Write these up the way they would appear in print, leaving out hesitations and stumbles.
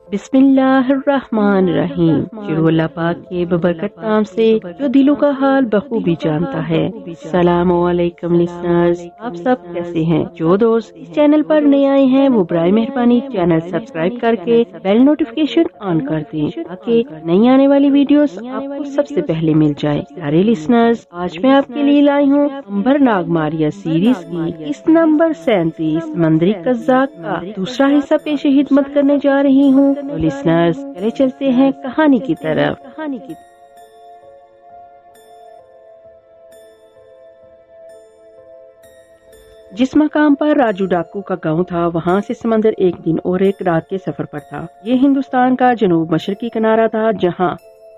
बिस्मिल्लाहिर्रहमानिर्रहीम। शुरू अल्लाह पाक के बबरकत नाम से जो दिलों का हाल बखूबी जानता है। सलामु अलैकुम लिसनर्स, आप सब कैसे हैं? जो दोस्त इस चैनल पर नए आए हैं वो बराए मेहरबानी चैनल सब्सक्राइब करके बेल नोटिफिकेशन ऑन कर दें ताकि नई आने वाली वीडियोस आपको सबसे पहले मिल जाए। प्यारे लिसनर्स, आज मैं आपके लिए लाई हूँ अंबर नागमारिया सीरीज की इस नंबर 37 समंदरी कज़्ज़ाक़ का दूसरा हिस्सा पेश खिदमत करने जा रही हूँ। तो लिसनर्स, चले चलते हैं कहानी की तरफ। जिस मकाम पर राजू डाकू का गांव था, वहां से समंदर एक दिन और एक रात के सफर पर था। ये हिंदुस्तान का जनूब मशरकी किनारा था, जहां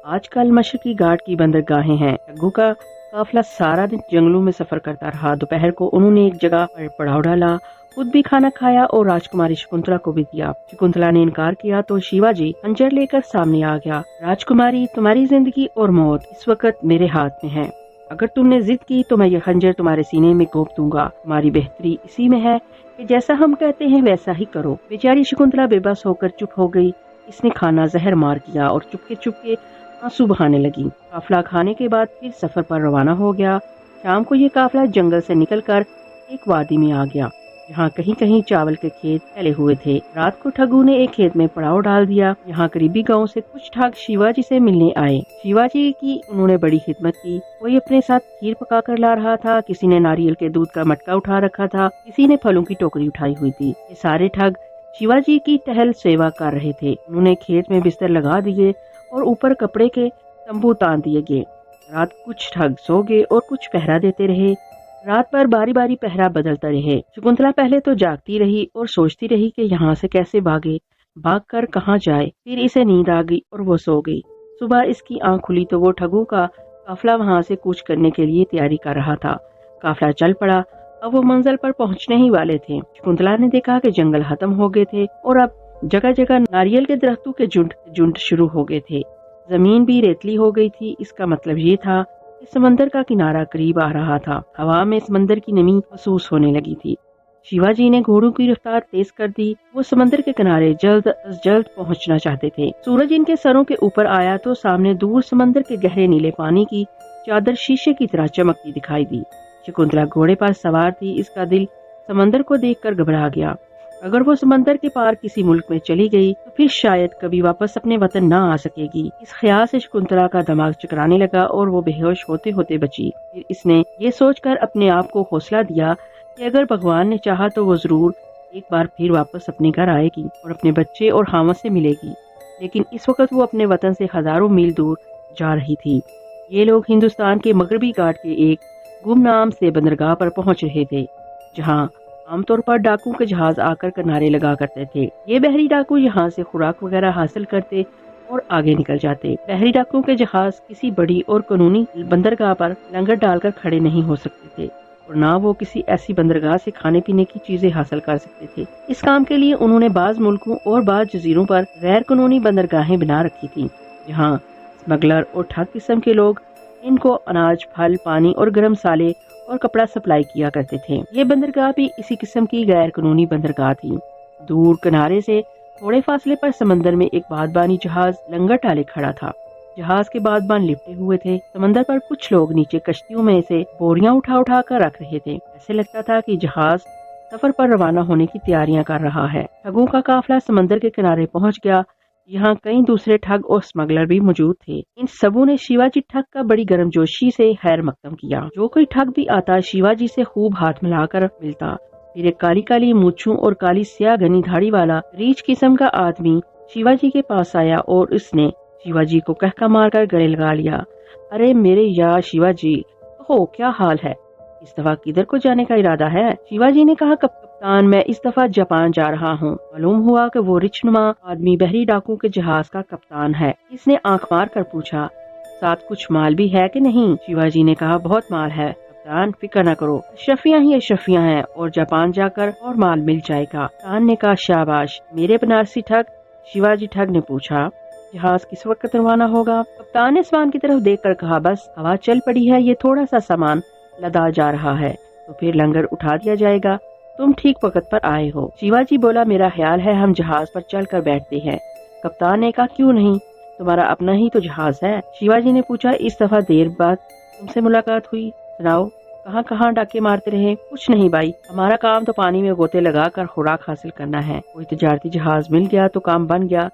आजकल मशरकी घाट की बंदरगाहें हैं। डग्गू का काफिला सारा दिन जंगलों में सफर करता रहा। दोपहर को उन्होंने एक जगह पर पड़ाव डाला, खुद भी खाना खाया और राजकुमारी शकुंतला को भी दिया। शकुंतला ने इनकार किया तो शिवाजी खंजर लेकर सामने आ गया। राजकुमारी, तुम्हारी जिंदगी और मौत इस वक्त मेरे हाथ में है। अगर तुमने जिद की तो मैं ये खंजर तुम्हारे सीने में घोंप दूंगा। तुम्हारी बेहतरी इसी में है कि जैसा हम कहते हैं वैसा ही करो। बेचारी शकुंतला बेबस होकर चुप हो गई। इसने खाना जहर मार दिया और चुपके चुपके आंसू बहाने लगी। काफिला खाने के बाद फिर सफर पर रवाना हो गया। शाम को ये काफिला जंगल से निकलकर एक वादी में आ गया, जहाँ कहीं कहीं चावल के खेत फैले हुए थे। रात को ठगू ने एक खेत में पड़ाव डाल दिया। यहाँ करीबी गांव से कुछ ठग शिवाजी से मिलने आए। शिवाजी की उन्होंने बड़ी खिदमत की। कोई अपने साथ खीर पका कर ला रहा था, किसी ने नारियल के दूध का मटका उठा रखा था, किसी ने फलों की टोकरी उठाई हुई थी। ये सारे ठग शिवाजी की टहल सेवा कर रहे थे। उन्होंने खेत में बिस्तर लगा दिए और ऊपर कपड़े के तंबू तान दिए गए। रात कुछ ठग सो गए और कुछ पहरा देते रहे। रात भर बारी बारी पहरा बदलता रहे। शकुंतला पहले तो जागती रही और सोचती रही कि यहाँ से कैसे भागे, भागकर कहाँ जाए। फिर इसे नींद आ गई और वो सो गई। सुबह इसकी आंख खुली तो वो ठगों का काफिला वहाँ से कूच करने के लिए तैयारी कर रहा था। काफिला चल पड़ा। अब वो मंजिल पर पहुँचने ही वाले थे। शकुंतला ने देखा कि जंगल खत्म हो गए थे और अब जगह जगह नारियल के दरख्तों के झुंड शुरू हो गए थे। जमीन भी रेतली हो गई थी। इसका मतलब ये था कि समंदर का किनारा करीब आ रहा था। हवा में समंदर की नमी महसूस होने लगी थी। शिवाजी ने घोड़ों की रफ्तार तेज कर दी। वो समंदर के किनारे जल्द अज जल्द पहुंचना चाहते थे। सूरज इनके सरों के ऊपर आया तो सामने दूर समंदर के गहरे नीले पानी की चादर शीशे की तरह चमकती दिखाई दी। शकुंतला घोड़े पर सवार थी। इसका दिल समंदर को देखकर घबरा गया। अगर वो समंदर के पार किसी मुल्क में चली गई तो फिर शायद कभी वापस अपने वतन न आ सकेगी। इस ख्याल से शकुंतला का दिमाग चकराने लगा और वो बेहोश होते होते बची। फिर इसने ये सोचकर अपने आप को हौसला दिया कि अगर भगवान ने चाहा तो वो जरूर एक बार फिर वापस अपने घर आएगी और अपने बच्चे और हामा से मिलेगी। लेकिन इस वक्त वो अपने वतन से हजारों मील दूर जा रही थी। ये लोग हिंदुस्तान के मगरबी घाट के एक गुमनाम से बंदरगाह पर पहुंच रहे थे, जहाँ आमतौर पर डाकू के जहाज आकर किनारे लगा करते थे। ये बहरी डाकू यहाँ से खुराक वगैरह हासिल करते और आगे निकल जाते। बहरी डाकू के जहाज किसी बड़ी और कानूनी बंदरगाह पर लंगर डालकर खड़े नहीं हो सकते थे और ना वो किसी ऐसी बंदरगाह से खाने पीने की चीजें हासिल कर सकते थे। इस काम के लिए उन्होंने बाज मुल्कों और बाज जजीरों पर गैर कानूनी बंदरगाहें बना रखी थी, जहाँ स्मगलर और ठग किस्म के लोग इनको अनाज, फल, पानी और गर्म मसाले और कपड़ा सप्लाई किया करते थे। ये बंदरगाह भी इसी किस्म की गैर कानूनी बंदरगाह थी। दूर किनारे से थोड़े फासले पर समंदर में एक बादबानी जहाज लंगर टाले खड़ा था। जहाज के बादबान लिपटे हुए थे। समंदर पर कुछ लोग नीचे कश्तियों में से बोरियां उठा उठा कर रख रहे थे। ऐसे लगता था कि जहाज सफर पर रवाना होने की तैयारियां कर रहा है। ठगों का काफिला समंदर के किनारे पहुंच गया। यहाँ कई दूसरे ठग और स्मगलर भी मौजूद थे। इन सबों ने शिवाजी ठग का बड़ी गर्मजोशी से खैर मकदम किया। जो कोई ठग भी आता शिवाजी से खूब हाथ मिलाकर मिलता। फिर एक काली काली मूंछों और काली स्याह घनी धाड़ी वाला रीछ किस्म का आदमी शिवाजी के पास आया और उसने शिवाजी को कहका मारकर गले लगा लिया। अरे मेरे यार शिवाजी, हो क्या हाल है? इस दफा किधर को जाने का इरादा है? शिवाजी ने कहा, कप्तान मैं इस दफा जापान जा रहा हूँ। मालूम हुआ कि वो रिचनुमा आदमी बहरी डाकू के जहाज का कप्तान है। इसने आंख मार कर पूछा, साथ कुछ माल भी है कि नहीं? शिवाजी ने कहा, बहुत माल है कप्तान, फिक्र न करो, अशरफियाँ ही अशरफियाँ हैं और जापान जाकर और माल मिल जाएगा। कप्तान ने कहा, शाबाश मेरे बनारसी ठग। शिवाजी ठग ने पूछा, जहाज किस वक्त रवाना होगा? कप्तान ने आसमान की तरफ देखकर कहा, बस हवा चल पड़ी है, ये थोड़ा सा सामान लदा जा रहा है तो फिर लंगर उठा दिया जाएगा। तुम ठीक वक्त पर आए हो। शिवाजी बोला, मेरा ख्याल है हम जहाज पर चल कर बैठते हैं। कप्तान ने कहा, क्यों नहीं, तुम्हारा अपना ही तो जहाज है। शिवाजी ने पूछा, इस दफा देर बाद तुमसे मुलाकात हुई, सुनाओ कहाँ कहाँ डाके मारते रहे। कुछ नहीं भाई, हमारा काम तो पानी में गोते लगा कर खुराक हासिल करना है। कोई तजारती जहाज मिल गया तो काम बन गया,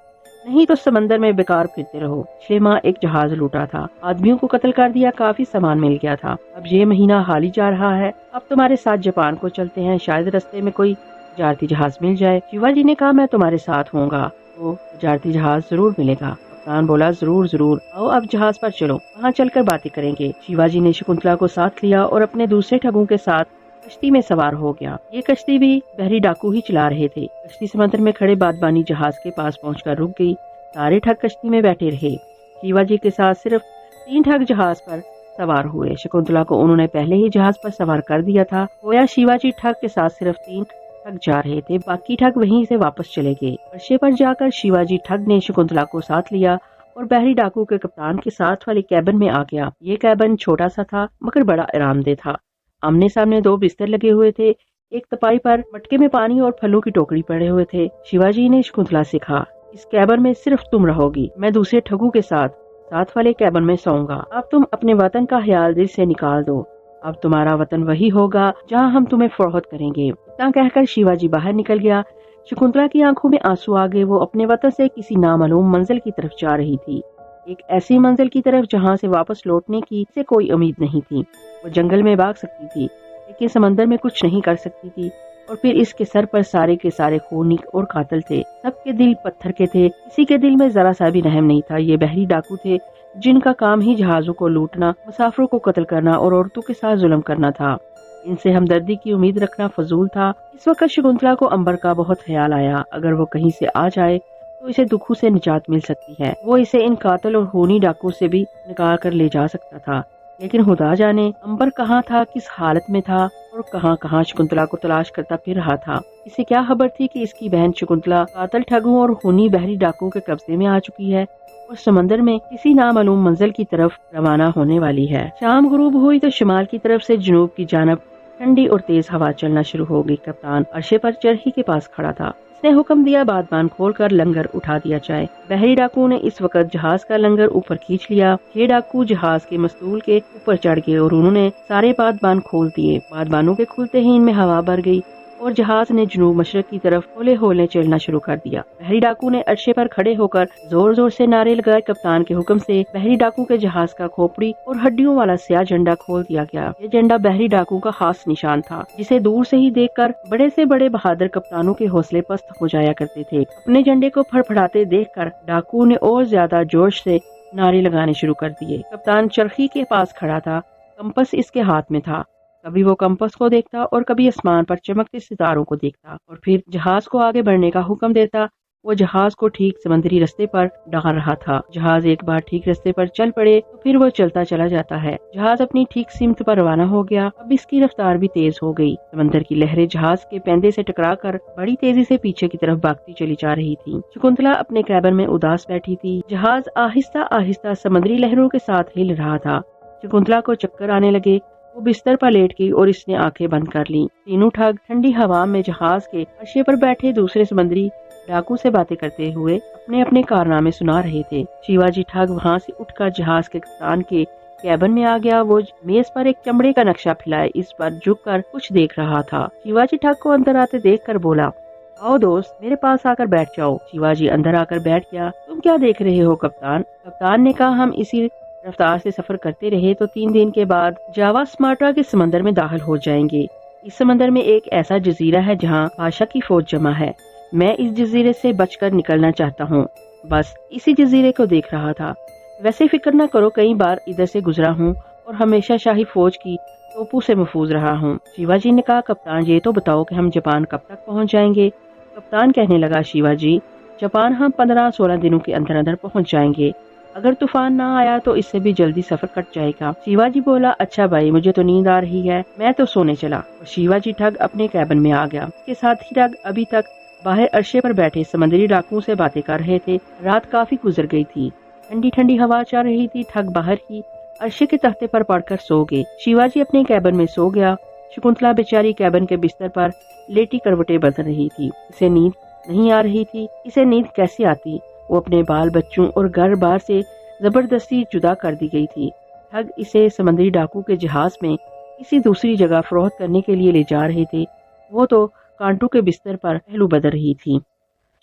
नहीं तो समंदर में बेकार फिरते रहो। पिछले माह एक जहाज लूटा था, आदमियों को कत्ल कर दिया, काफी सामान मिल गया था। अब ये महीना हाल ही जा रहा है, अब तुम्हारे साथ जापान को चलते हैं, शायद रास्ते में कोई तजारती जहाज मिल जाए। शिवाजी ने कहा, मैं तुम्हारे साथ होऊंगा तो तजारती जहाज जरूर मिलेगा। कप्तान बोला, जरूर जरूर, आओ अब जहाज पर चलो, वहाँ चलकर बातें करेंगे। शिवाजी ने शकुंतला को साथ लिया और अपने दूसरे ठगों के साथ कश्ती में सवार हो गया। ये कश्ती भी बहरी डाकू ही चला रहे थे। कश्ती समुद्र में खड़े बादबानी जहाज के पास पहुंचकर रुक गई। सारे ठग कश्ती में बैठे रहे। शिवाजी के साथ सिर्फ 3 ठग जहाज पर सवार हुए। शकुंतला को उन्होंने पहले ही जहाज पर सवार कर दिया था। गोया शिवाजी ठग के साथ सिर्फ 3 ठग जा रहे थे, बाकी ठग वहीं से वापस चले गए। अर्शे पर जाकर शिवाजी ठग ने शकुंतला को साथ लिया और बहरी डाकू के कप्तान के साथ वाले कैबिन में आ गया। ये कैबिन छोटा सा था मगर बड़ा आरामदेह था। आमने सामने 2 बिस्तर लगे हुए थे। एक तपाई पर मटके में पानी और फलों की टोकरी पड़े हुए थे। शिवाजी ने शकुंतला से कहा, इस कैबिन में सिर्फ तुम रहोगी, मैं दूसरे ठगों के साथ वाले कैबिन में सोऊंगा। अब तुम अपने वतन का ख्याल दिल से निकाल दो, अब तुम्हारा वतन वही होगा जहाँ हम तुम्हें फरोख्त करेंगे। इतना कहकर शिवाजी बाहर निकल गया। शकुंतला की आंखों में आंसू आ गए। वो अपने वतन से किसी नामालूम मंजिल की तरफ जा रही थी, एक ऐसी मंजिल की तरफ जहाँ से वापस लौटने की से कोई उम्मीद नहीं थी। वो जंगल में भाग सकती थी लेकिन समंदर में कुछ नहीं कर सकती थी। और फिर इसके सर पर सारे के सारे खूनी और कातिल थे। सबके दिल पत्थर के थे, किसी के दिल में जरा सा भी रहम नहीं था। ये बहरी डाकू थे जिनका काम ही जहाजों को लूटना, मुसाफिरों को कत्ल करना और औरतों के साथ जुल्म करना था। इनसे हमदर्दी की उम्मीद रखना फजूल था। इस वक्त शकुंतला को अंबर का बहुत ख्याल आया। अगर वो कहीं से आ जाए तो इसे दुखों से निजात मिल सकती है। वो इसे इन कातिल और खूनी डाकू से भी निकाल कर ले जा सकता था। लेकिन खुदा जाने अंबर कहाँ था, किस हालत में था और कहाँ कहाँ शकुंतला को तलाश करता फिर रहा था। इसे क्या खबर थी कि इसकी बहन शकुंतला कातिल ठगों और खूनी बहरी डाकुओं के कब्जे में आ चुकी है और समंदर में किसी नामालूम मंजिल की तरफ रवाना होने वाली है। शाम गुरूब हुई तो शुमाल की तरफ से जुनूब की जानब ठंडी और तेज हवा चलना शुरू हो गई। कप्तान अर्शे पर चरखी के पास खड़ा था। उसने हुक्म दिया, बादबान खोलकर लंगर उठा दिया जाए। बहरी डाकू ने इस वक्त जहाज का लंगर ऊपर खींच लिया। ये डाकू जहाज के मस्तूल के ऊपर चढ़ गए और उन्होंने सारे बादबान खोल दिए। बादबानों के खुलते ही इनमें हवा भर गई और जहाज ने जनूब मशरक की तरफ होले होले चलना शुरू कर दिया। बहरी डाकू ने अर्शे पर खड़े होकर जोर जोर से नारे लगाए। कप्तान के हुक्म से बहरी डाकू के जहाज का खोपड़ी और हड्डियों वाला स्याह झंडा खोल दिया गया। ये झंडा बहरी डाकू का खास निशान था, जिसे दूर से ही देखकर बड़े से बड़े बहादुर कप्तानों के हौसले पस्त हो जाया करते थे। अपने झंडे को फड़फड़ाते देखकर डाकू ने और ज्यादा जोश से नारे लगाने शुरू कर दिए। कप्तान चरखी के पास खड़ा था, कंपस इसके हाथ में था। कभी वो कंपस को देखता और कभी आसमान पर चमकते सितारों को देखता और फिर जहाज को आगे बढ़ने का हुक्म देता। वो जहाज को ठीक समुद्री रास्ते पर डाल रहा था। जहाज एक बार ठीक रास्ते पर चल पड़े तो फिर वो चलता चला जाता है। जहाज अपनी ठीक सिमत पर रवाना हो गया। अब इसकी रफ्तार भी तेज हो गई। समंदर की लहरें जहाज के पैंदे से टकराकर बड़ी तेजी से पीछे की तरफ भागती चली जा रही थी। शकुंतला अपने कैबिन में उदास बैठी थी। जहाज आहिस्ता आहिस्ता समुद्री लहरों के साथ हिल रहा था। शकुंतला को चक्कर आने लगे। वो बिस्तर पर लेट गई और इसने आंखें बंद कर ली। तीनों ठग ठंडी हवा में जहाज के अर्शे पर बैठे दूसरे समुद्री डाकू से बातें करते हुए अपने अपने कारनामे सुना रहे थे। शिवाजी ठग वहाँ से उठकर जहाज के कप्तान के कैबिन में आ गया। वो मेज पर एक चमड़े का नक्शा फैलाए इस पर झुककर कुछ देख रहा था। शिवाजी ठग को अंदर आते देखकर बोला, आओ दोस्त, मेरे पास आकर बैठ जाओ। शिवाजी अंदर आकर बैठ गया। तुम क्या देख रहे हो कप्तान? कप्तान ने कहा, हम इसी रफ्तार से सफर करते रहे तो 3 दिन के बाद जावा सुमात्रा के समंदर में दाखिल हो जाएंगे। इस समंदर में एक ऐसा जजीरा है जहाँ बादशाह की फौज जमा है। मैं इस जजीरे से बचकर निकलना चाहता हूँ। बस इसी जजीरे को देख रहा था। वैसे फिक्र न करो, कई बार इधर से गुजरा हूँ और हमेशा शाही फौज की तोपों से महफूज रहा हूँ। शिवाजी ने कहा, कप्तान ये तो बताओ कि हम जापान कब तक पहुँच जाएंगे? कप्तान कहने लगा, शिवाजी जापान हम 15-16 दिनों के अंदर अंदर पहुँच जाएंगे। अगर तूफान ना आया तो इससे भी जल्दी सफर कट जाएगा। शिवाजी बोला, अच्छा भाई, मुझे तो नींद आ रही है, मैं तो सोने चला। और शिवाजी ठग अपने कैबिन में आ गया। इसके साथ ही ठग अभी तक बाहर अर्शे पर बैठे समुद्री डाकुओं से बातें कर रहे थे। रात काफी गुजर गई थी। ठंडी ठंडी हवा चल रही थी। ठग बाहर ही अर्शे के तख्ते पर पड़कर सो गए। शिवाजी अपने कैबिन में सो गया। शकुंतला बेचारी कैबिन के बिस्तर पर लेटी करवटें बदल रही थी। इसे नींद नहीं आ रही थी। इसे नींद कैसे आती? वो अपने बाल बच्चों और घर बार से जबरदस्ती जुदा कर दी गई थी। ठग इसे समुद्री डाकू के जहाज में किसी दूसरी जगह फरोख्त करने के लिए ले जा रहे थे। वो तो कांटू के बिस्तर पर पहलू बदल रही थी।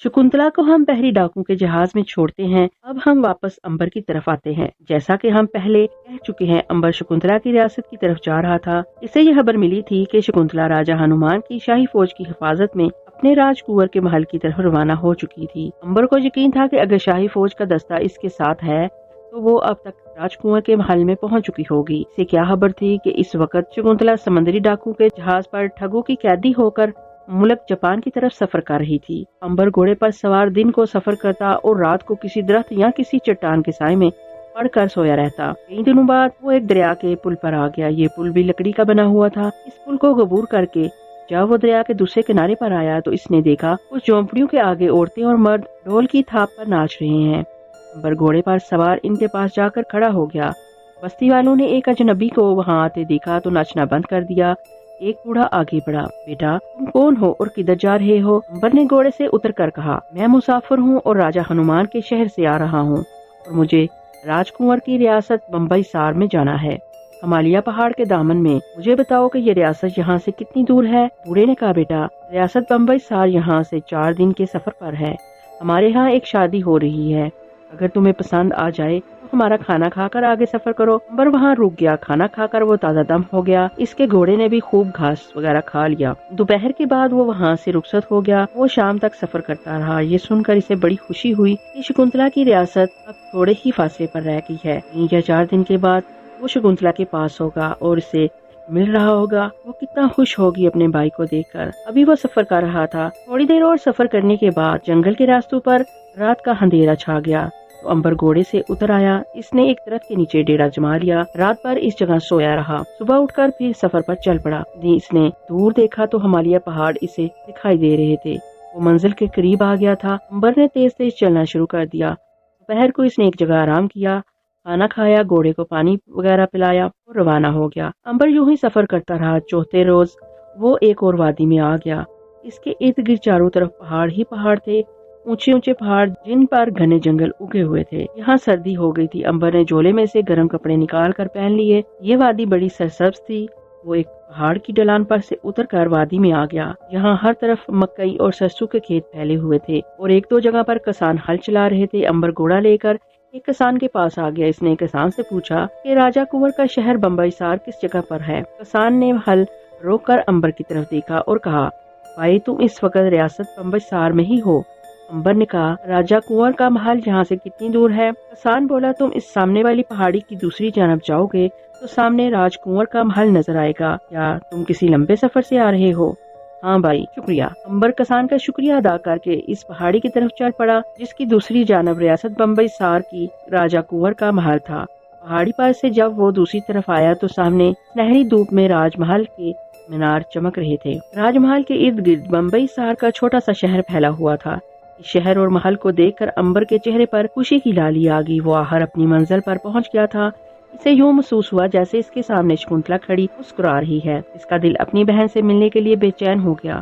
शकुंतला को हम पहली डाकू के जहाज में छोड़ते हैं। अब हम वापस अंबर की तरफ आते हैं। जैसा कि हम पहले कह चुके हैं, अंबर शकुंतला की रियासत की तरफ जा रहा था। इसे यह खबर मिली थी कि शकुंतला राजा हनुमान की शाही फौज की हिफाजत में अपने राजकुंवर के महल की तरफ रवाना हो चुकी थी। अंबर को यकीन था कि अगर शाही फौज का दस्ता इसके साथ है तो वो अब तक राजकुंवर के महल में पहुंच चुकी होगी। इसे क्या खबर थी कि इस वक्त शकुंतला समुद्री डाकू के जहाज पर ठगों की कैदी होकर मुल्क जापान की तरफ सफर कर रही थी। अंबर घोड़े पर सवार दिन को सफर करता और रात को किसी दरख्त या किसी चट्टान के साए में पड़कर सोया रहता। कई दिनों बाद वो एक दरिया के पुल पर आ गया। ये पुल भी लकड़ी का बना हुआ था। इस पुल को अबूर करके जब वो दरिया के दूसरे किनारे पर आया तो इसने देखा उस झोंपड़ियों के आगे औरतें और मर्द ढोल की थाप पर नाच रहे हैं। अंबर घोड़े पर सवार इनके पास जाकर खड़ा हो गया। बस्ती वालों ने एक अजनबी को वहाँ आते देखा तो नाचना बंद कर दिया। एक बूढ़ा आगे बढ़ा। बेटा, तुम कौन हो और किधर जा रहे हो? अंबर ने घोड़े से उतर कर कहा, मैं मुसाफिर हूँ और राजा हनुमान के शहर से आ रहा हूँ और मुझे राजकुंवर की रियासत बम्बई सार में जाना है, हिमालय पहाड़ के दामन में। मुझे बताओ कि ये रियासत यहाँ से कितनी दूर है? बूढ़े ने कहा, बेटा, रियासत बम्बई सार यहाँ से 4 दिन के सफर पर है। हमारे यहाँ एक शादी हो रही है। अगर तुम्हें पसंद आ जाए तो हमारा खाना खाकर आगे सफर करो। अंबर वहाँ रुक गया। खाना खाकर वो ताजा दम हो गया। इसके घोड़े ने भी खूब घास वगैरह खा लिया। दोपहर के बाद वो वहाँ से रुखसत हो गया। वो शाम तक सफर करता रहा। ये सुनकर इसे बड़ी खुशी हुई कि शकुंतला की रियासत अब थोड़े ही फासले पर रह गई है। 3 या 4 दिन के बाद वो शकुंतला के पास होगा और इसे मिल रहा होगा। वो कितना खुश होगी अपने भाई को देखकर। अभी वो सफर कर रहा था। थोड़ी देर और सफर करने के बाद जंगल के रास्तों पर रात का अंधेरा छा गया तो अंबर घोड़े से उतर आया। इसने एक दरख्त के नीचे डेरा जमा लिया। रात भर इस जगह सोया रहा। सुबह उठकर फिर सफर पर चल पड़ा। इसने दूर देखा तो हिमालय पहाड़ इसे दिखाई दे रहे थे। वो मंजिल के करीब आ गया था। अंबर ने तेज तेज चलना शुरू कर दिया। दोपहर को इसने एक जगह आराम किया, खाना खाया, घोड़े को पानी वगैरह पिलाया और रवाना हो गया। अंबर यूं ही सफर करता रहा। चौथे रोज वो एक और वादी में आ गया। इसके इर्द गिर्द चारों तरफ पहाड़ ही पहाड़ थे, ऊंचे ऊंचे पहाड़ जिन पर घने जंगल उगे हुए थे। यहाँ सर्दी हो गई थी। अंबर ने झोले में से गर्म कपड़े निकाल कर पहन लिए। ये वादी बड़ी सरसब्ज थी। वो एक पहाड़ की ढलान पर से उतरकर वादी में आ गया। यहाँ हर तरफ मकई और सरसों के खेत फैले हुए थे और 1-2 जगह पर किसान हल चला रहे थे। अंबर घोड़ा लेकर एक किसान के पास आ गया। इसने किसान से पूछा कि राजा कुंवर का शहर बम्बई सार किस जगह पर है। किसान ने हल रोककर अंबर की तरफ देखा और कहा, भाई, तुम इस वक्त रियासत बम्बई सार में ही हो। अंबर ने कहा, राजा कुंवर का महल यहाँ से कितनी दूर है? किसान बोला, तुम इस सामने वाली पहाड़ी की दूसरी जानब जाओगे तो सामने राजकुंवर का महल नजर आएगा। क्या तुम किसी लंबे सफर से आ रहे हो? हाँ भाई, शुक्रिया। अंबर किसान का शुक्रिया अदा करके इस पहाड़ी की तरफ चल पड़ा जिसकी दूसरी जानब रियासत बम्बई सार की राजा कुंवर का महल था। पहाड़ी पर से जब वो दूसरी तरफ आया तो सामने सुनहरी धूप में राजमहल के मीनार चमक रहे थे। राजमहल के इर्द गिर्द बम्बई सार का छोटा सा शहर फैला हुआ था। शहर और महल को देखकर अंबर के चेहरे पर खुशी की लाली आ गई। वो आखिर अपनी मंजिल पर पहुंच गया था। इसे यूं महसूस हुआ जैसे इसके सामने शकुंतला खड़ी मुस्कुरा रही है। इसका दिल अपनी बहन से मिलने के लिए बेचैन हो गया।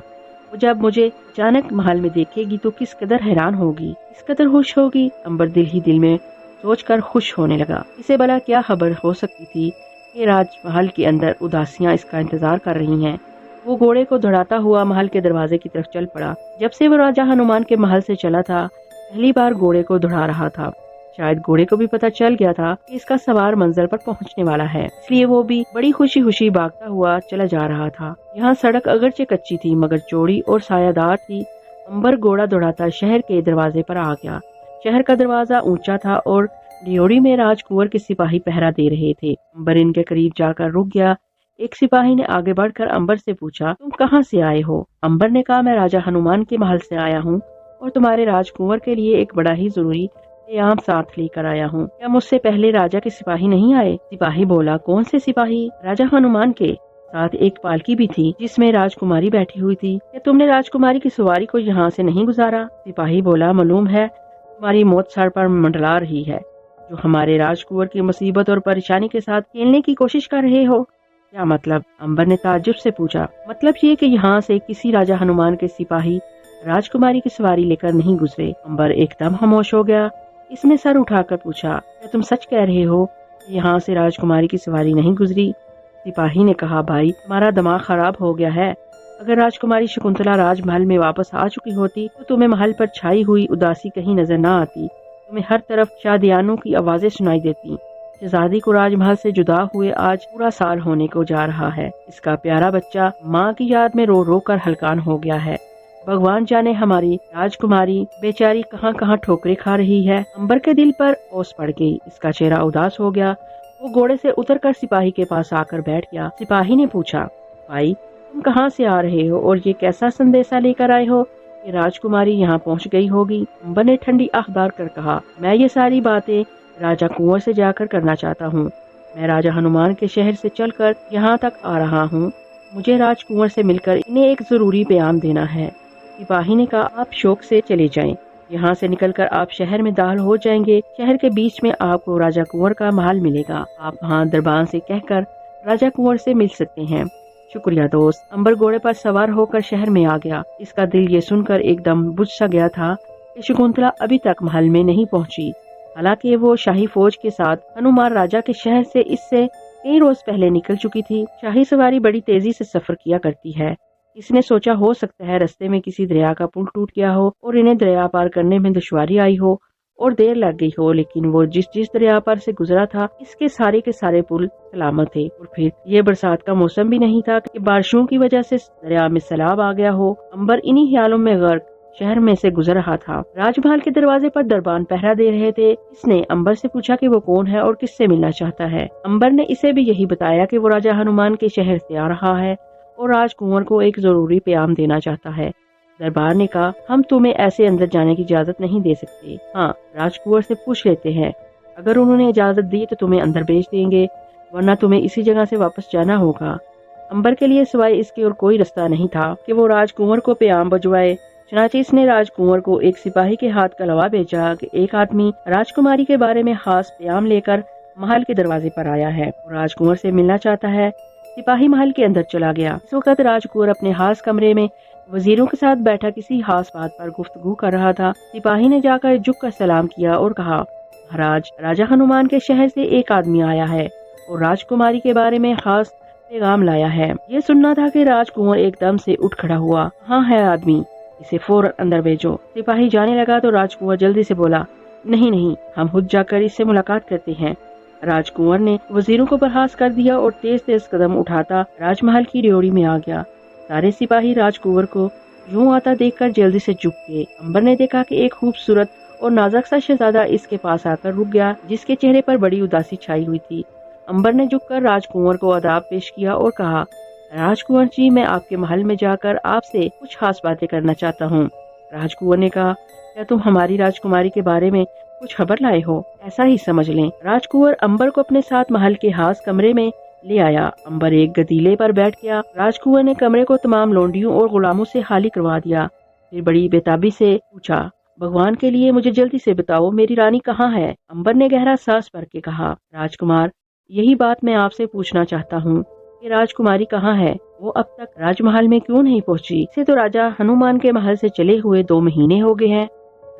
वो जब मुझे अचानक महल में देखेगी तो किस कदर हैरान होगी, किस कदर खुश होगी। अंबर दिल ही दिल में सोचकर खुश होने लगा। इसे भला क्या खबर हो सकती थी कि राजमहल के अंदर उदासियां इसका इंतजार कर रही हैं। वो घोड़े को दौड़ाता हुआ महल के दरवाजे की तरफ चल पड़ा। जब से वो राजा हनुमान के महल से चला था, पहली बार घोड़े को दौड़ा रहा था। शायद घोड़े को भी पता चल गया था कि इसका सवार मंजिल पर पहुंचने वाला है, इसलिए वो भी बड़ी खुशी खुशी भागता हुआ चला जा रहा था। यहाँ सड़क अगरचे कच्ची थी मगर चौड़ी और सायादार थी। अंबर घोड़ा दौड़ाता शहर के दरवाजे पर आ गया। शहर का दरवाजा ऊंचा था और ड्योढ़ी में राजकुंवर के सिपाही पहरा दे रहे थे। अंबर इनके करीब जाकर रुक गया। एक सिपाही ने आगे बढ़कर अंबर से पूछा, तुम कहाँ से आए हो? अंबर ने कहा, मैं राजा हनुमान के महल से आया हूँ और तुम्हारे राजकुंवर के लिए एक बड़ा ही जरूरी पैगाम साथ लेकर आया हूँ। क्या मुझसे पहले राजा के सिपाही नहीं आए? सिपाही बोला, कौन से सिपाही? राजा हनुमान के साथ एक पालकी भी थी जिसमें राजकुमारी बैठी हुई थी। क्या तुमने राजकुमारी की सवारी को यहाँ से नहीं गुजारा? सिपाही बोला, मालूम है तुम्हारी मौत सर पर मंडला रही है, जो हमारे राजकुंवर की मुसीबत और परेशानी के साथ खेलने की कोशिश कर रहे हो। क्या मतलब? अंबर ने ताज्जुब से पूछा। मतलब ये कि यहाँ से किसी राजा हनुमान के सिपाही राजकुमारी की सवारी लेकर नहीं गुजरे। अंबर एकदम खामोश हो गया। इसने सर उठाकर पूछा, क्या तुम सच कह रहे हो? यहाँ से राजकुमारी की सवारी नहीं गुजरी? सिपाही ने कहा, भाई तुम्हारा दिमाग खराब हो गया है। अगर राजकुमारी शकुंतला राजमहल में वापस आ चुकी होती तो तुम्हें महल पर छाई हुई उदासी कहीं नजर न आती। तुम्हें हर तरफ शादियानों की आवाजें सुनाई देती। शहजादी को राजमहल से जुदा हुए आज पूरा साल होने को जा रहा है। इसका प्यारा बच्चा माँ की याद में रो रो कर हलकान हो गया है। भगवान जाने हमारी राजकुमारी बेचारी कहाँ कहाँ ठोकरें खा रही है। अंबर के दिल पर ओस पड़ गई। इसका चेहरा उदास हो गया। वो घोड़े से उतरकर सिपाही के पास आकर बैठ गया। सिपाही ने पूछा, भाई तुम कहाँ से आ रहे हो और ये कैसा संदेशा लेकर आए हो कि राजकुमारी यहाँ पहुँच गई होगी? अंबर ने ठंडी आंख डाल कर कहा, मैं ये सारी बातें राजा कुंवर से जाकर करना चाहता हूँ। मैं राजा हनुमान के शहर से चलकर यहाँ तक आ रहा हूँ। मुझे राजकुंवर से मिलकर इन्हें एक जरूरी पैगाम देना है। सिपाही ने कहा, आप शौक से चले जाएं। यहाँ से निकलकर आप शहर में दाखिल हो जाएंगे। शहर के बीच में आपको राजा कुंवर का महल मिलेगा। आप वहाँ दरबान से कहकर राजा कुंवर से मिल सकते हैं। शुक्रिया दोस्त। अंबर घोड़े पर सवार होकर शहर में आ गया। इसका दिल ये सुनकर एकदम बुझ सा गया था कि शकुंतला अभी तक महल में नहीं पहुँची। हालांकि वो शाही फौज के साथ हनुमान राजा के शहर से इससे कई रोज पहले निकल चुकी थी। शाही सवारी बड़ी तेजी से सफर किया करती है। इसने सोचा हो सकता है रास्ते में किसी दरिया का पुल टूट गया हो और इन्हें दरिया पार करने में दुश्वारी आई हो और देर लग गई हो, लेकिन वो जिस दरिया पर से गुजरा था इसके सारे के सारे पुल सलामत थे। और फिर ये बरसात का मौसम भी नहीं था कि बारिशों की वजह से दरिया में सैलाब आ गया हो। अंबर इन्हीं ख्यालों में गर्क शहर में से गुजर रहा था। राजमहल के दरवाजे पर दरबान पहरा दे रहे थे। इसने अंबर से पूछा कि वो कौन है और किससे मिलना चाहता है। अंबर ने इसे भी यही बताया कि वो राजा हनुमान के शहर से आ रहा है और राजकुंवर को एक जरूरी पैगाम देना चाहता है। दरबार ने कहा, हम तुम्हें ऐसे अंदर जाने की इजाजत नहीं दे सकते। हाँ, राजकुंवर से पूछ लेते हैं। अगर उन्होंने इजाजत दी तो तुम्हें अंदर भेज देंगे, वरना तुम्हें इसी जगह से वापस जाना होगा। अंबर के लिए सिवाय इसके और कोई रास्ता नहीं था कि वो राजकुंवर को पैगाम भिजवाए। चनाचे इसने राजकुंवर को एक सिपाही के हाथ कलवा भेजा कि एक आदमी राजकुमारी के बारे में खास पैगाम लेकर महल के दरवाजे पर आया है और राजकुंवर से मिलना चाहता है। सिपाही महल के अंदर चला गया। इस वक्त राजकुंवर अपने खास कमरे में वजीरों के साथ बैठा किसी खास बात पर गुफ्तगू कर रहा था। सिपाही ने जाकर झुक कर सलाम किया और कहा, महाराज, राजा हनुमान के शहर से एक आदमी आया है और राजकुमारी के बारे में खास पैगाम लाया है। ये सुनना था कि राजकुंवर एकदम से उठ खड़ा हुआ। हाँ है आदमी, इसे फौरन अंदर भेजो। सिपाही जाने लगा तो राजकुंवर जल्दी से बोला, नहीं, हम खुद जाकर इससे मुलाकात करते हैं। राजकुंवर ने वजीरों को बर्खास्त कर दिया और तेज तेज कदम उठाता राजमहल की ड्योढ़ी में आ गया। सारे सिपाही राजकुंवर को यूं आता देखकर जल्दी से झुक गए। अंबर ने देखा कि एक खूबसूरत और नाजुक सा शहजादा इसके पास आकर रुक गया, जिसके चेहरे पर बड़ी उदासी छाई हुई थी। अंबर ने झुककर राजकुंवर को आदाब पेश किया और कहा, राजकुंवर जी, मैं आपके महल में जाकर आपसे कुछ खास बातें करना चाहता हूँ। राजकुंवर ने कहा, क्या तुम हमारी राजकुमारी के बारे में कुछ खबर लाए हो? ऐसा ही समझ लें। राजकुंवर अंबर को अपने साथ महल के खास कमरे में ले आया। अंबर एक गदीले पर बैठ गया। राजकुंवर ने कमरे को तमाम लोंडियों और गुलामों से खाली करवा दिया। फिर बड़ी बेताबी से पूछा, भगवान के लिए मुझे जल्दी से बताओ, मेरी रानी कहाँ है? अंबर ने गहरा सांस भर के कहा, राजकुमार, यही बात मैं आपसे पूछना चाहता हूँ कि राजकुमारी कहाँ है? वो अब तक राजमहल में क्यों नहीं पहुँची? इसे तो राजा हनुमान के महल से चले हुए 2 महीने हो गए हैं।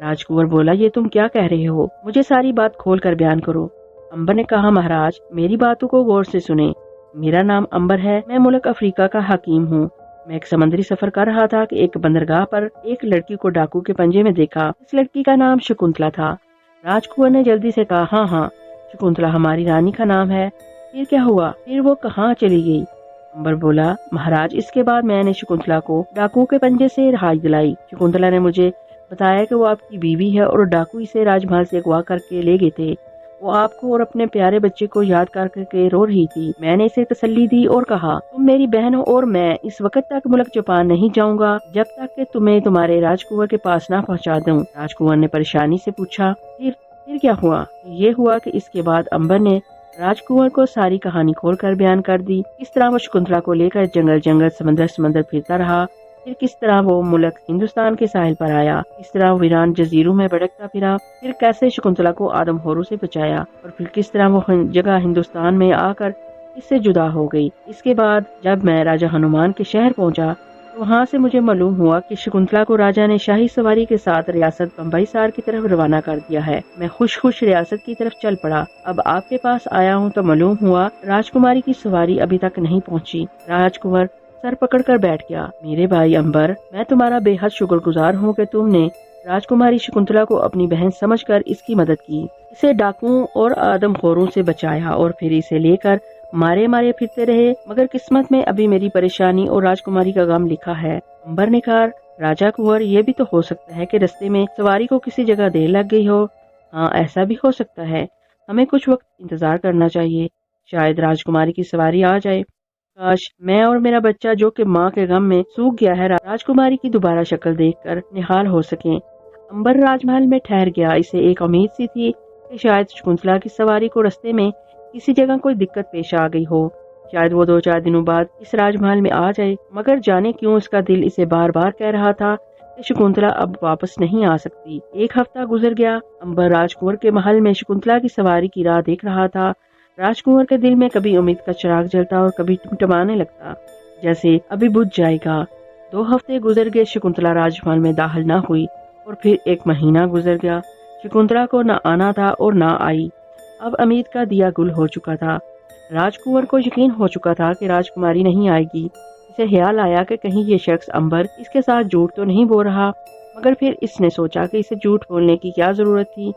राजकुंवर बोला, ये तुम क्या कह रहे हो? मुझे सारी बात खोल कर बयान करो। अंबर ने कहा, महाराज, मेरी बातों को गौर से सुने। मेरा नाम अंबर है। मैं मुल्क अफ्रीका का हकीम हूँ। मैं एक समुद्री सफर कर रहा था कि एक बंदरगाह पर एक लड़की को डाकू के पंजे में देखा। इस लड़की का नाम शकुंतला था। राजकुंवर ने जल्दी से कहा, हाँ, शकुंतला हमारी रानी का नाम है। फिर क्या हुआ? फिर वो कहाँ चली गई? अंबर बोला, महाराज, इसके बाद मैंने शकुंतला को डाकू के पंजे से रिहाई दिलाई। शकुंतला ने मुझे बताया कि वो आपकी बीवी है और डाकू इसे राजमहल से अगवा करके ले गए थे। वो आपको और अपने प्यारे बच्चे को याद करके रो रही थी। मैंने इसे तसल्ली दी और कहा, तुम मेरी बहन हो और मैं इस वक्त तक मुल्क जापान नहीं जाऊंगा जब तक कि तुम्हें तुम्हारे राजकुंवर के पास ना पहुंचा दूं। राजकुंवर ने परेशानी से पूछा, फिर क्या हुआ? ये हुआ कि इसके बाद अंबर ने राजकुंवर को सारी कहानी खोलकर बयान कर दी। किस तरह वो शकुंतला को लेकर जंगल जंगल समंदर फिरता रहा, फिर किस तरह वो मुल्क हिंदुस्तान के साहिल पर आया, किस तरह वीरान जजीरों में भटकता फिरा, फिर कैसे शकुंतला को आदमखोरों से बचाया और फिर किस तरह वो जगह हिंदुस्तान में आकर इससे जुदा हो गई। इसके बाद जब मैं राजा हनुमान के शहर पहुंचा تو وہاں سے مجھے معلوم ہوا کہ شکنتلا کو راجا نے شاہی سواری کے ساتھ ریاست بمبئی سار کی طرف روانہ کر دیا ہے۔ میں خوش ریاست کی طرف چل پڑا۔ اب آپ کے پاس آیا ہوں تو معلوم ہوا راجکماری کی سواری ابھی تک نہیں پہنچی۔ راجکمار سر پکڑ کر بیٹھ گیا۔ میرے بھائی امبر، میں تمہارا بے حد شکر گزار ہوں کہ تم نے راجکماری شکنتلا کو اپنی بہن سمجھ کر اس کی مدد کی، اسے ڈاکوؤں اور آدم خوروں سے بچایا اور پھر اسے لے کر مارے پھرتے رہے، مگر قسمت میں ابھی میری پریشانی اور راجکماری کا غم لکھا ہے۔ امبر نے کہا، راجا کنور، یہ بھی تو ہو سکتا ہے کہ رستے میں سواری کو کسی جگہ دیر لگ گئی ہو۔ ہاں، ایسا بھی ہو سکتا ہے، ہمیں کچھ وقت انتظار کرنا چاہیے، شاید راجکماری کی سواری آ جائے۔ کاش میں اور میرا بچہ جو کہ ماں کے غم میں سوکھ گیا ہے راجکماری کی دوبارہ شکل دیکھ کر نہال ہو سکیں۔ امبر راج محل میں ٹھہر گیا۔ اسے ایک امید سی تھی کہ شاید شکنتلا کی سواری کو رستے میں کسی جگہ کوئی دقت پیش آ گئی ہو، شاید وہ 2-4 دنوں بعد اس راج محل میں آ جائے، مگر جانے کیوں اس کا دل اسے بار بار کہہ رہا تھا کہ شکنتلا اب واپس نہیں آ سکتی۔ ایک ہفتہ گزر گیا۔ امبر راج کنور کے محل میں شکنتلا کی سواری کی راہ دیکھ رہا تھا۔ راج کنور کے دل میں کبھی امید کا چراغ جلتا اور کبھی ٹمٹمانے لگتا، جیسے ابھی بجھ جائے گا۔ 2 ہفتے گزر گئے، شکنتلا راج محل میں داخل نہ ہوئی، اور پھر 1 مہینہ گزر گیا۔ شکنتلا کو نہ آنا تھا اور نہ آئی۔ اب امید کا دیا گل ہو چکا تھا۔ راج کنور کو یقین ہو چکا تھا کہ راجکماری نہیں آئے گی۔ اسے خیال آیا کہ کہیں یہ شخص امبر اس کے ساتھ جھوٹ تو نہیں بول رہا، مگر پھر اس نے سوچا کہ اسے جھوٹ بولنے کی کیا ضرورت تھی۔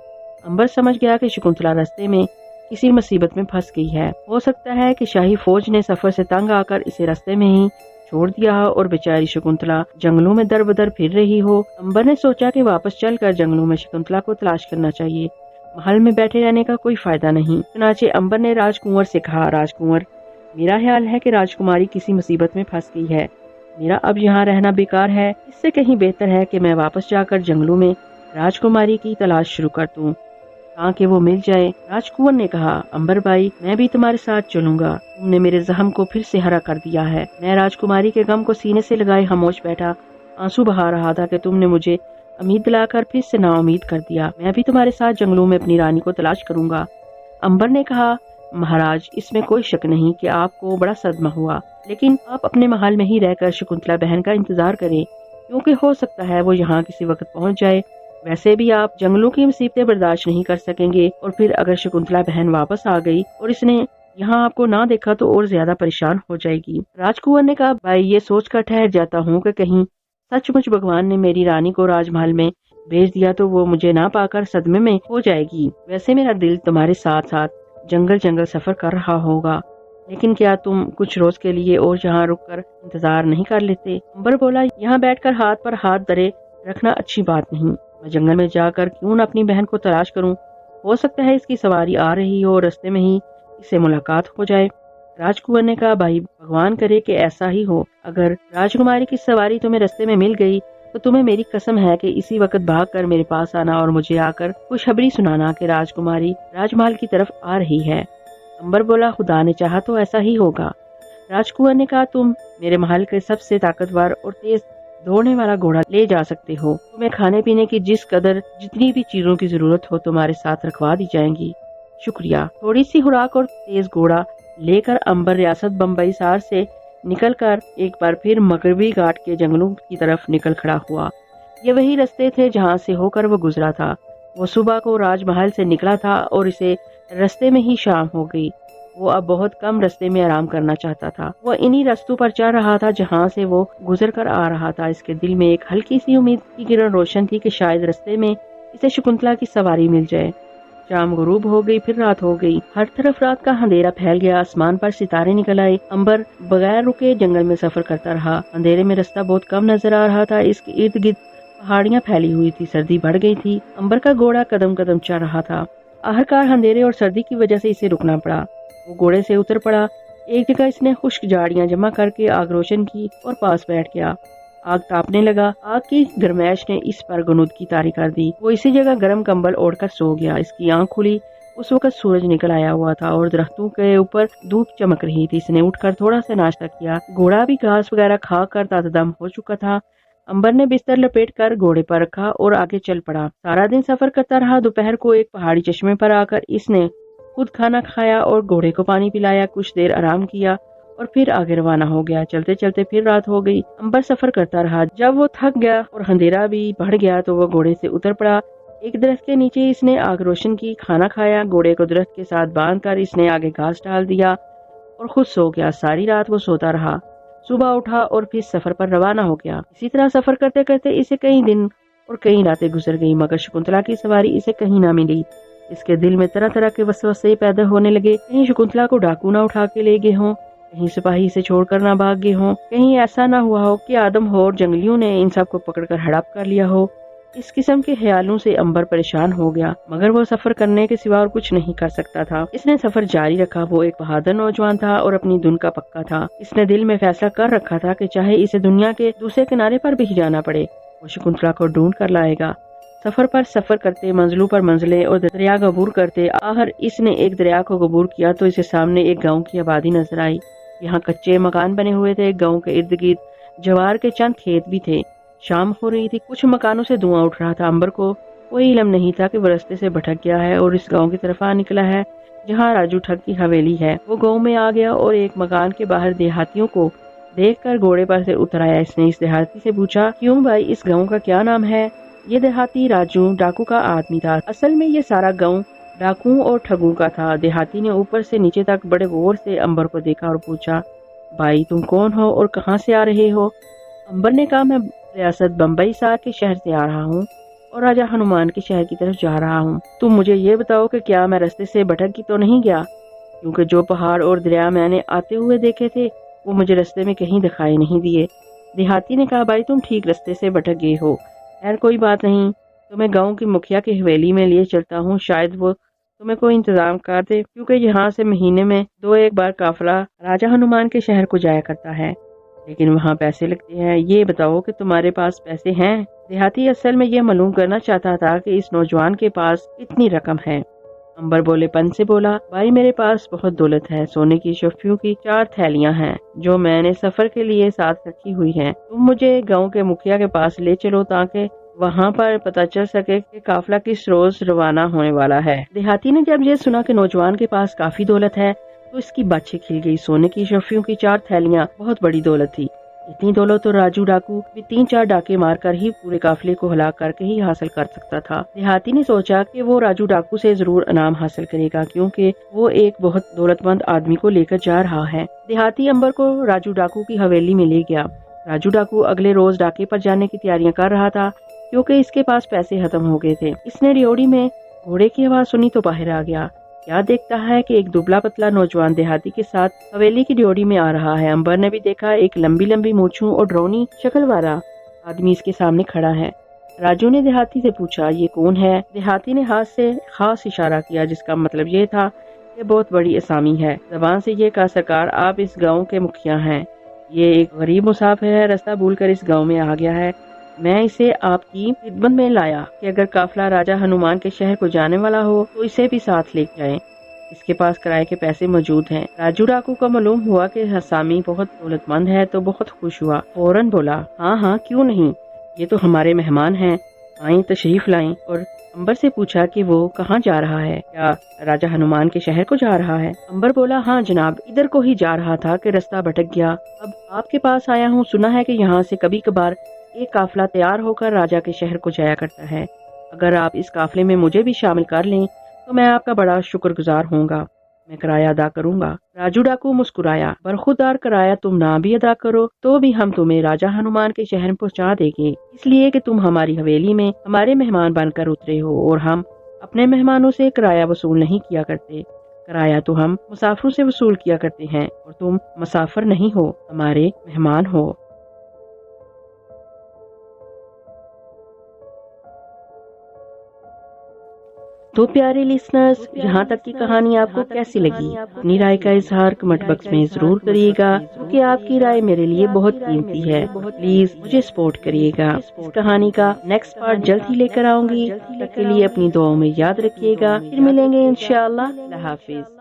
امبر سمجھ گیا کہ شکنتلا راستے میں کسی مصیبت میں پھنس گئی ہے۔ ہو سکتا ہے کہ شاہی فوج نے سفر سے تنگ آ کر اسے راستے میں ہی چھوڑ دیا اور بیچاری شکنتلا جنگلوں میں در بدر پھر رہی ہو۔ امبر نے سوچا کہ واپس چل کر جنگلوں میں شکنتلا کو تلاش کرنا چاہیے، محل میں بیٹھے رہنے کا کوئی فائدہ نہیں۔ چنانچہ امبر نے راج کنور سے کہا، راج کنور، میرا خیال ہے کہ راجکماری کسی مصیبت میں پھنس گئی ہے، میرا اب یہاں رہنا بیکار ہے، اس سے کہیں بہتر ہے کہ میں واپس جا کر جنگلوں میں راجکماری کی تلاش شروع کر دوں تاکہ وہ مل جائے۔ راج کنور نے کہا، امبر بھائی، میں بھی تمہارے ساتھ چلوں گا، تم نے میرے زخم کو پھر سے ہرا کر دیا ہے۔ میں راجکماری کے غم کو سینے سے لگائے خاموش بیٹھا، آنسو بہا رہا تھا کہ تم نے مجھے امید دلا کر پھر سے نا امید کر دیا۔ میں بھی تمہارے ساتھ جنگلوں میں اپنی رانی کو تلاش کروں گا۔ امبر نے کہا، مہاراج، اس میں کوئی شک نہیں کہ آپ کو بڑا صدمہ ہوا، لیکن آپ اپنے محل میں ہی رہ کر شکنتلا بہن کا انتظار کریں، کیونکہ ہو سکتا ہے وہ یہاں کسی وقت پہنچ جائے۔ ویسے بھی آپ جنگلوں کی مصیبتیں برداشت نہیں کر سکیں گے، اور پھر اگر شکنتلا بہن واپس آ گئی اور اس نے یہاں آپ کو نہ دیکھا تو اور زیادہ پریشان ہو جائے گی۔ راج کنور نے کہا، بھائی، یہ سوچ کر ٹھہر جاتا ہوں کہ کہیں سچ مچ بھگوان نے میری رانی کو راج محل میں بھیج دیا تو وہ مجھے نہ پا کر صدمے میں ہو جائے گی۔ ویسے میرا دل تمہارے ساتھ ساتھ جنگل سفر کر رہا ہوگا، لیکن کیا تم کچھ روز کے لیے اور یہاں رک کر انتظار نہیں کر لیتے؟ امبر بولا، یہاں بیٹھ کر ہاتھ پر ہاتھ دھرے رکھنا اچھی بات نہیں، میں جنگل میں جا کر کیوں نہ اپنی بہن کو تلاش کروں، ہو سکتا ہے اس کی سواری آ رہی ہو اور رستے میں ہی اس سے ملاقات ہو جائے۔ راج کنور نے کہا، بھائی، بھگوان کرے کہ ایسا ہی ہو، اگر راجکماری کی سواری تمہیں رستے میں مل گئی تو تمہیں میری قسم ہے کہ اسی وقت بھاگ کر میرے پاس آنا اور مجھے آ کر خوشخبری سنانا کہ راجکماری راج محل کی طرف آ رہی ہے۔ امبر بولا، خدا نے چاہا تو ایسا ہی ہوگا۔ راج کنور نے کہا، تم میرے محل کے سب سے طاقتور اور تیز دوڑنے والا گھوڑا لے جا سکتے ہو، تمہیں کھانے پینے کی جتنی بھی چیزوں کی ضرورت ہو تمہارے ساتھ رکھوا دی جائیں گی۔ شکریہ۔ تھوڑی سی خوراک اور تیز گھوڑا لے کر امبر ریاست بمبئی سار سے نکل کر ایک بار پھر مغربی گھاٹ کے جنگلوں کی طرف نکل کھڑا ہوا۔ یہ وہی رستے تھے جہاں سے ہو کر وہ گزرا تھا۔ وہ صبح کو راج محل سے نکلا تھا اور اسے رستے میں ہی شام ہو گئی۔ وہ اب بہت کم رستے میں آرام کرنا چاہتا تھا۔ وہ انہی رستوں پر چل رہا تھا جہاں سے وہ گزر کر آ رہا تھا۔ اس کے دل میں ایک ہلکی سی امید کی کرن روشن تھی کہ شاید رستے میں اسے شکنتلا کی سواری مل جائے۔ شام غروب ہو گئی، پھر رات ہو گئی، ہر طرف رات کا اندھیرا پھیل گیا، آسمان پر ستارے نکل آئے۔ امبر بغیر رکے جنگل میں سفر کرتا رہا۔ اندھیرے میں رستہ بہت کم نظر آ رہا تھا، اس کے ارد گرد پہاڑیاں پھیلی ہوئی تھی، سردی بڑھ گئی تھی۔ امبر کا گھوڑا قدم قدم چل رہا تھا۔ آخرکار اندھیرے اور سردی کی وجہ سے اسے رکنا پڑا۔ وہ گھوڑے سے اتر پڑا۔ ایک جگہ اس نے خشک جھاڑیاں جمع کر کے آگ روشن کی اور پاس بیٹھ گیا۔ آگ تاپنے لگا۔ آگ کی گرمائش نے اس پر غنودگی طاری کر دی۔ وہ اسی جگہ گرم کمبل اوڑھ کر سو گیا۔ اس کی آنکھ کھلی، اس وقت سورج نکل آیا ہوا تھا اور درختوں کے اوپر دھوپ چمک رہی تھی۔ اس نے اٹھ کر تھوڑا سا ناشتہ کیا۔ گھوڑا بھی گھاس وغیرہ کھا کر تازہ دم ہو چکا تھا۔ امبر نے بستر لپیٹ کر گھوڑے پر رکھا اور آگے چل پڑا۔ سارا دن سفر کرتا رہا۔ دوپہر کو ایک پہاڑی چشمے پر آ کر اس نے خود کھانا کھایا اور گھوڑے کو پانی پلایا۔ کچھ دیر آرام کیا اور پھر آگے روانہ ہو گیا۔ چلتے چلتے پھر رات ہو گئی۔ امبر سفر کرتا رہا۔ جب وہ تھک گیا اور اندھیرا بھی بڑھ گیا تو وہ گھوڑے سے اتر پڑا۔ ایک درخت کے نیچے اس نے آگ روشن کی، کھانا کھایا، گھوڑے کو درخت کے ساتھ باندھ کر اس نے آگے گھاس ڈال دیا اور خود سو گیا۔ ساری رات وہ سوتا رہا۔ صبح اٹھا اور پھر سفر پر روانہ ہو گیا۔ اسی طرح سفر کرتے کرتے اسے کئی دن اور کئی راتیں گزر گئی، مگر شکنتلا کی سواری اسے کہیں نہ ملی۔ اس کے دل میں طرح طرح کے وسوسے پیدا ہونے لگے۔ کہیں شکنتلا کو ڈاکو نہ اٹھا کے لے گئے ہوں، کہیں سپاہی سے چھوڑ کر نہ بھاگ گئے ہوں، کہیں ایسا نہ ہوا ہو کہ آدم اور جنگلیوں نے ان سب کو پکڑ کر ہڑپ کر لیا ہو۔ اس قسم کے خیالوں سے امبر پریشان ہو گیا، مگر وہ سفر کرنے کے سوا اور کچھ نہیں کر سکتا تھا۔ اس نے سفر جاری رکھا۔ وہ ایک بہادر نوجوان تھا اور اپنی دھن کا پکا تھا۔ اس نے دل میں فیصلہ کر رکھا تھا کہ چاہے اسے دنیا کے دوسرے کنارے پر بھی جانا پڑے، وہ شکنتلا کو ڈھونڈ کر لائے گا۔ سفر پر سفر کرتے، منزلوں پر منزلیں اور دریا عبور کرتے، آخر اس نے ایک دریا کو عبور کیا تو اسے سامنے ایک گاؤں کی آبادی نظر آئی۔ یہاں کچے مکان بنے ہوئے تھے۔ گاؤں کے ارد گرد جوار کے چند کھیت بھی تھے۔ شام ہو رہی تھی، کچھ مکانوں سے دھواں اٹھ رہا تھا۔ امبر کو کوئی علم نہیں تھا کہ وہ رستے سے بھٹک گیا ہے اور اس گاؤں کی طرف آ نکلا ہے جہاں راجو ٹھگ کی حویلی ہے۔ وہ گاؤں میں آ گیا اور ایک مکان کے باہر دیہاتیوں کو دیکھ کر گھوڑے پر سے اتر آیا۔ اس نے اس دیہاتی سے پوچھا، کیوں بھائی، اس گاؤں کا کیا نام ہے؟ یہ دیہاتی راجو ڈاکو کا آدمی تھا۔ اصل میں یہ سارا گاؤں ڈاکوؤں اور ٹھگوں کا تھا۔ دیہاتی نے اوپر سے نیچے تک بڑے غور سے امبر کو دیکھا اور پوچھا، بھائی تم کون ہو اور کہاں سے آ رہے ہو؟ امبر نے کہا، میں ریاست بمبئی سار کے شہر سے آ رہا ہوں اور راجہ ہنومان کے شہر کی طرف جا رہا ہوں۔ تم مجھے یہ بتاؤ کہ کیا میں رستے سے بھٹک کی تو نہیں گیا، کیونکہ جو پہاڑ اور دریا میں نے آتے ہوئے دیکھے تھے وہ مجھے رستے میں کہیں دکھائی نہیں دیے۔ دیہاتی نے کہا، بھائی تم ٹھیک رستے سے بھٹک گئے ہو، خیر کوئی بات نہیں، تو میں گاؤں کی مکھیا کی حویلی میں لیے چلتا ہوں، شاید وہ تمہیں کوئی انتظام کر دے، کیونکہ یہاں سے مہینے میں 2 بار قافلہ راجہ ہنومان کے شہر کو جایا کرتا ہے، لیکن وہاں پیسے لگتے ہیں۔ یہ بتاؤ کہ تمہارے پاس پیسے ہیں؟ دیہاتی اصل میں یہ معلوم کرنا چاہتا تھا کہ اس نوجوان کے پاس کتنی رقم ہے۔ امبر بولے پن سے بولا، بھائی میرے پاس بہت دولت ہے، سونے کی شفیوں کی 4 تھیلیاں ہیں جو میں نے سفر کے لیے ساتھ رکھی ہوئی ہیں۔ تم مجھے گاؤں کے مکھیا کے پاس لے چلو تاکہ وہاں پر پتہ چل سکے کہ قافلہ کس روز روانہ ہونے والا ہے۔ دیہاتی نے جب یہ سنا کہ نوجوان کے پاس کافی دولت ہے تو اس کی باتیں کھل گئی۔ سونے کی شفیوں کی 4 تھیلیاں بہت بڑی دولت تھی۔ اتنی دولت تو راجو ڈاکو بھی 3-4 ڈاکے مار کر ہی پورے قافلے کو ہلاک کر کے ہی حاصل کر سکتا تھا۔ دیہاتی نے سوچا کہ وہ راجو ڈاکو سے ضرور انعام حاصل کرے گا، کیونکہ وہ ایک بہت دولت مند آدمی کو لے کر جا رہا ہے۔ دیہاتی امبر کو راجو ڈاکو کی حویلی میں لے گیا۔ راجو ڈاکو اگلے روز ڈاکے پر جانے کی تیاریاں کر رہا تھا، کیونکہ اس کے پاس پیسے ختم ہو گئے تھے۔ اس نے ریوڑی میں گھوڑے کی آواز سنی تو باہر آ گیا۔ کیا دیکھتا ہے کہ ایک دبلا پتلا نوجوان دیہاتی کے ساتھ حویلی کی ڈیوڑی میں آ رہا ہے۔ امبر نے بھی دیکھا ایک لمبی لمبی مونچھوں اور ڈرونی شکل والا آدمی اس کے سامنے کھڑا ہے۔ راجو نے دیہاتی سے پوچھا، یہ کون ہے؟ دیہاتی نے ہاتھ سے خاص اشارہ کیا جس کا مطلب یہ تھا کہ بہت بڑی اسامی ہے۔ زبان سے یہ کہا، سرکار آپ اس گاؤں کے مکھیا ہیں، یہ ایک غریب مسافر ہے، راستہ بھول کر اس گاؤں میں آ گیا ہے، میں اسے آپ کی خدمت میں لایا کہ اگر قافلہ راجہ ہنومان کے شہر کو جانے والا ہو تو اسے بھی ساتھ لے جائیں، اس کے پاس کرائے کے پیسے موجود ہیں۔ راجو ڈاکو کو معلوم ہوا کہ اسامی بہت دولت مند ہے تو بہت خوش ہوا، فوراً بولا، ہاں ہاں کیوں نہیں، یہ تو ہمارے مہمان ہیں، آئیں تشریف لائیں۔ اور امبر سے پوچھا کہ وہ کہاں جا رہا ہے، کیا راجہ ہنومان کے شہر کو جا رہا ہے؟ امبر بولا، ہاں جناب، ادھر کو ہی جا رہا تھا کہ راستہ بھٹک گیا، اب آپ کے پاس آیا ہوں۔ سنا ہے کہ یہاں سے کبھی کبھار ایک قافلہ تیار ہو کر راجہ کے شہر کو جایا کرتا ہے، اگر آپ اس قافلے میں مجھے بھی شامل کر لیں تو میں آپ کا بڑا شکر گزار ہوں گا، میں کرایہ ادا کروں گا۔ راجو ڈاکو مسکرایا، برخودار کرایہ تم نہ بھی ادا کرو تو بھی ہم تمہیں راجہ ہنومان کے شہر پہنچا دیں گے، اس لیے کہ تم ہماری حویلی میں ہمارے مہمان بن کر اترے ہو، اور ہم اپنے مہمانوں سے کرایہ وصول نہیں کیا کرتے، کرایہ تو ہم مسافروں سے وصول کیا کرتے ہیں، اور تم مسافر نہیں ہو، ہمارے مہمان ہو۔ تو پیارے لیسنرز، یہاں تک کی کہانی آپ کو کیسی لگی؟ اپنی رائے کا اظہار کمنٹ باکس میں ضرور کریے گا، کیونکہ آپ کی رائے میرے لیے بہت قیمتی ہے۔ پلیز مجھے سپورٹ کریے گا۔ اس کہانی کا نیکسٹ پارٹ جلد ہی لے کر آؤں گی، تب تک کے لیے اپنی دعاؤں میں یاد رکھیے گا۔ پھر ملیں گے انشاءاللہ۔ اللہ حافظ۔